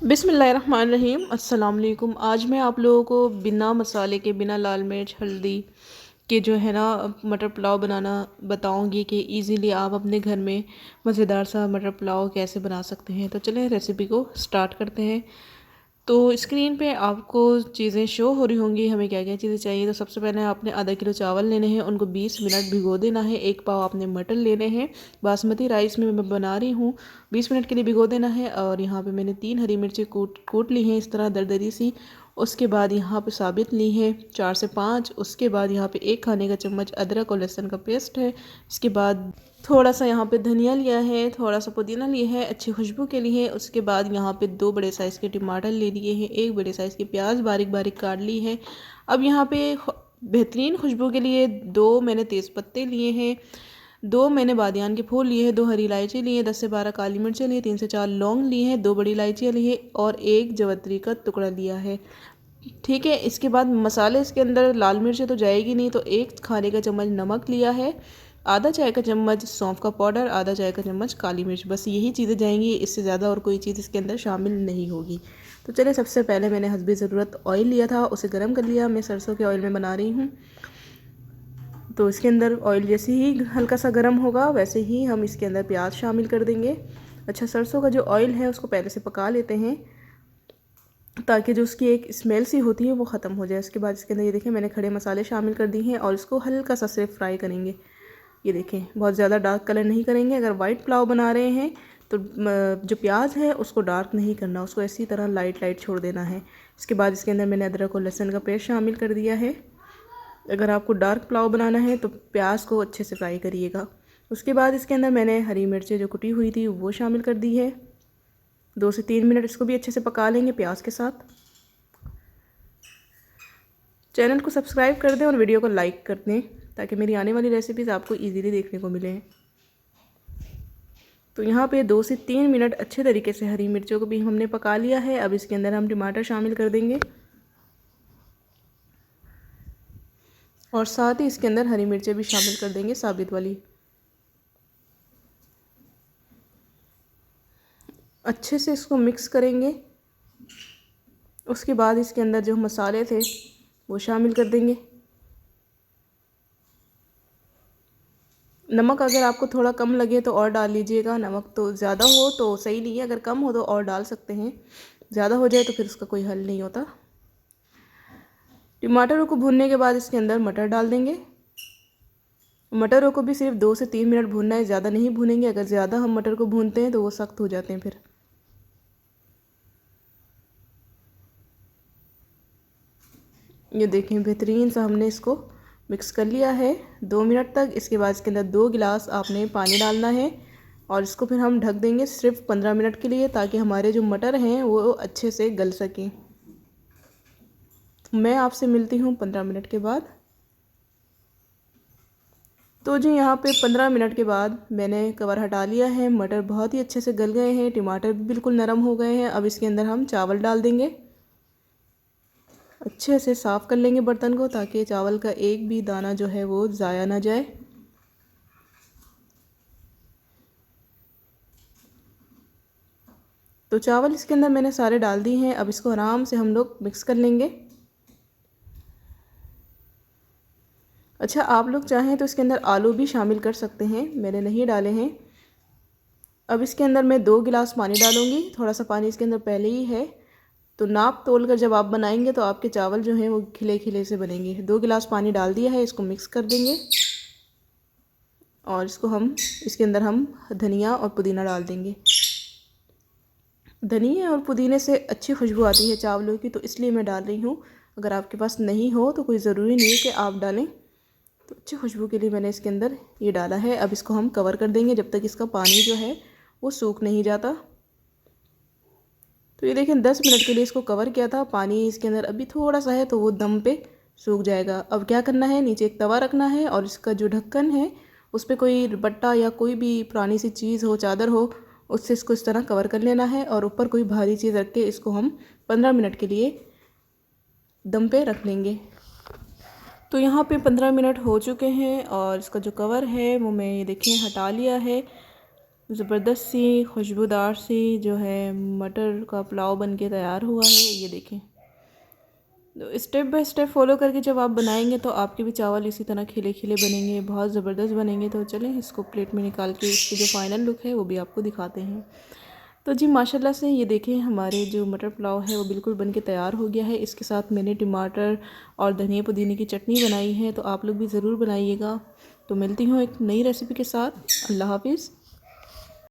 बिस्मिल्लाहिर्रहमानिर्रहीम अस्सलाम वालेकुम। आज मैं आप लोगों को बिना मसाले के, बिना लाल मिर्च हल्दी के जो है ना मटर पुलाव बनाना बताऊंगी कि इजीली आप अपने घर में मज़ेदार सा मटर पुलाव कैसे बना सकते हैं। तो चलें रेसिपी को स्टार्ट करते हैं। तो स्क्रीन पे आपको चीज़ें शो हो रही होंगी हमें क्या क्या चीज़ें चाहिए। तो सबसे पहले आपने आधा किलो चावल लेने हैं, उनको 20 मिनट भिगो देना है। एक पाव आपने मटर लेने हैं, बासमती राइस में मैं बना रही हूँ, 20 मिनट के लिए भिगो देना है। और यहाँ पे मैंने 3 हरी मिर्ची कूट ली हैं इस तरह दरदरी सी। उसके बाद यहाँ पे साबित ली है 4 से 5। उसके बाद यहाँ पे 1 खाने का चम्मच अदरक और लहसुन का पेस्ट है। इसके बाद थोड़ा सा यहाँ पे धनिया लिया है, थोड़ा सा पुदीना लिया है अच्छी खुशबू के लिए। उसके बाद यहाँ पे 2 बड़े साइज़ के टमाटर ले लिए हैं, 1 बड़े साइज़ की प्याज बारीक बारीक काट ली है। अब यहाँ पे बेहतरीन खुशबू के लिए 2 मैंने तेज़ पत्ते लिए हैं, 2 मैंने बादियान के फूल लिए हैं, 2 हरी इलायची लिए हैं, 10 से 12 काली मिर्चें लिए, 3 से 4 लौंग लिए हैं, 2 बड़ी इलायचियाँ ली है और 1 जवत्री का टुकड़ा लिया है। ठीक है। इसके बाद मसाले इसके अंदर लाल मिर्चें तो जाएगी नहीं, तो 1 खाने का चम्मच नमक लिया है, आधा चाय का चम्मच सौंफ का पाउडर, आधा चाय का चम्मच काली मिर्च, बस यही चीज़ें जाएंगी, इससे ज़्यादा और कोई चीज़ इसके अंदर शामिल नहीं होगी। तो चलिए सबसे पहले मैंने हस्बे ज़रूरत ऑयल लिया था, उसे गर्म कर लिया। मैं सरसों के ऑयल में बना रही हूँ। तो इसके अंदर ऑयल जैसे ही हल्का सा गर्म होगा वैसे ही हम इसके अंदर प्याज शामिल कर देंगे। अच्छा, सरसों का जो ऑयल है उसको पहले से पका लेते हैं ताकि जो उसकी एक स्मेल सी होती है वो ख़त्म हो जाए। उसके बाद इसके अंदर ये देखें मैंने खड़े मसाले शामिल कर दिए हैं और इसको हल्का सा सिर्फ फ्राई करेंगे। ये देखें बहुत ज़्यादा डार्क कलर नहीं करेंगे। अगर वाइट पुलाव बना रहे हैं तो जो प्याज है उसको डार्क नहीं करना, उसको इसी तरह लाइट लाइट छोड़ देना है। इसके बाद इसके अंदर मैंने अदरक और लहसुन का पेस्ट शामिल कर दिया है। अगर आपको डार्क पुलाव बनाना है तो प्याज को अच्छे से फ्राई करिएगा। उसके बाद इसके अंदर मैंने हरी मिर्चें जो कुटी हुई थी वो शामिल कर दी है। 2 से 3 मिनट इसको भी अच्छे से पका लेंगे प्याज के साथ। चैनल को सब्सक्राइब कर दें और वीडियो को लाइक कर दें ताकि मेरी आने वाली रेसिपीज़ आपको इजीली देखने को मिले। तो यहाँ पे 2 से 3 मिनट अच्छे तरीके से हरी मिर्चों को भी हमने पका लिया है। अब इसके अंदर हम टमाटर शामिल कर देंगे और साथ ही इसके अंदर हरी मिर्चें भी शामिल कर देंगे साबित वाली। अच्छे से इसको मिक्स करेंगे। उसके बाद इसके अंदर जो मसाले थे वो शामिल कर देंगे। नमक अगर आपको थोड़ा कम लगे तो और डाल लीजिएगा, नमक तो ज़्यादा हो तो सही नहीं है, अगर कम हो तो और डाल सकते हैं, ज़्यादा हो जाए तो फिर उसका कोई हल नहीं होता। टमाटरों को भूनने के बाद इसके अंदर मटर डाल देंगे। मटरों को भी सिर्फ 2 से 3 मिनट भूनना है, ज़्यादा नहीं भूनेंगे। अगर ज़्यादा हम मटर को भूनते हैं तो वो सख्त हो जाते हैं फिर। ये देखें बेहतरीन सा हमने इसको मिक्स कर लिया है 2 मिनट तक। इसके बाद इसके अंदर 2 गिलास आपने पानी डालना है और इसको फिर हम ढक देंगे सिर्फ 15 मिनट के लिए ताकि हमारे जो मटर हैं वो अच्छे से गल सकें। मैं आपसे मिलती हूँ 15 मिनट के बाद। तो जी यहाँ पे 15 मिनट के बाद मैंने कवर हटा लिया है। मटर बहुत ही अच्छे से गल गए हैं, टमाटर भी बिल्कुल नरम हो गए हैं। अब इसके अंदर हम चावल डाल देंगे। अच्छे से साफ़ कर लेंगे बर्तन को ताकि चावल का एक भी दाना जो है वो ज़ाया ना जाए। तो चावल इसके अंदर मैंने सारे डाल दिए हैं। अब इसको आराम से हम लोग मिक्स कर लेंगे। अच्छा, आप लोग चाहें तो इसके अंदर आलू भी शामिल कर सकते हैं, मैंने नहीं डाले हैं। अब इसके अंदर मैं 2 गिलास पानी डालूँगी, थोड़ा सा पानी इसके अंदर पहले ही है। तो नाप तोल कर जब आप बनाएंगे तो आपके चावल जो हैं वो खिले खिले से बनेंगे। 2 गिलास पानी डाल दिया है, इसको मिक्स कर देंगे और इसके अंदर हम धनिया और पुदीना डाल देंगे। धनिया और पुदीने से अच्छी खुशबू आती है चावलों की, तो इसलिए मैं डाल रही हूँ। अगर आपके पास नहीं हो तो कोई ज़रूरी नहीं है कि आप डालें, तो अच्छी खुशबू के लिए मैंने इसके अंदर ये डाला है। अब इसको हम कवर कर देंगे जब तक इसका पानी जो है वो सूख नहीं जाता। तो ये देखें 10 मिनट के लिए इसको कवर किया था, पानी इसके अंदर अभी थोड़ा सा है तो वो दम पे सूख जाएगा। अब क्या करना है, नीचे एक तवा रखना है और इसका जो ढक्कन है उस पर कोई दुपट्टा या कोई भी पुरानी सी चीज़ हो, चादर हो, उससे इसको इस तरह कवर कर लेना है और ऊपर कोई भारी चीज़ रख के इसको हम 15 मिनट के लिए दम पे रख लेंगे। तो यहाँ पे 15 मिनट हो चुके हैं और इसका जो कवर है वो मैं ये देखें हटा लिया है। ज़बरदस्त सी खुशबूदार सी जो है मटर का पुलाव बन के तैयार हुआ है। ये देखें, तो स्टेप बाय स्टेप फॉलो करके जब आप बनाएंगे तो आपके भी चावल इसी तरह खिले खिले बनेंगे, बहुत ज़बरदस्त बनेंगे। तो चलें इसको प्लेट में निकाल के इसकी जो फाइनल लुक है वो भी आपको दिखाते हैं। तो जी माशाल्लाह से ये देखें, हमारे जो मटर पुलाव है वो बिल्कुल बन के तैयार हो गया है। इसके साथ मैंने टमाटर और धनिया पुदीने की चटनी बनाई है, तो आप लोग भी ज़रूर बनाइएगा। तो मिलती हूँ एक नई रेसिपी के साथ। अल्लाह हाफिज़।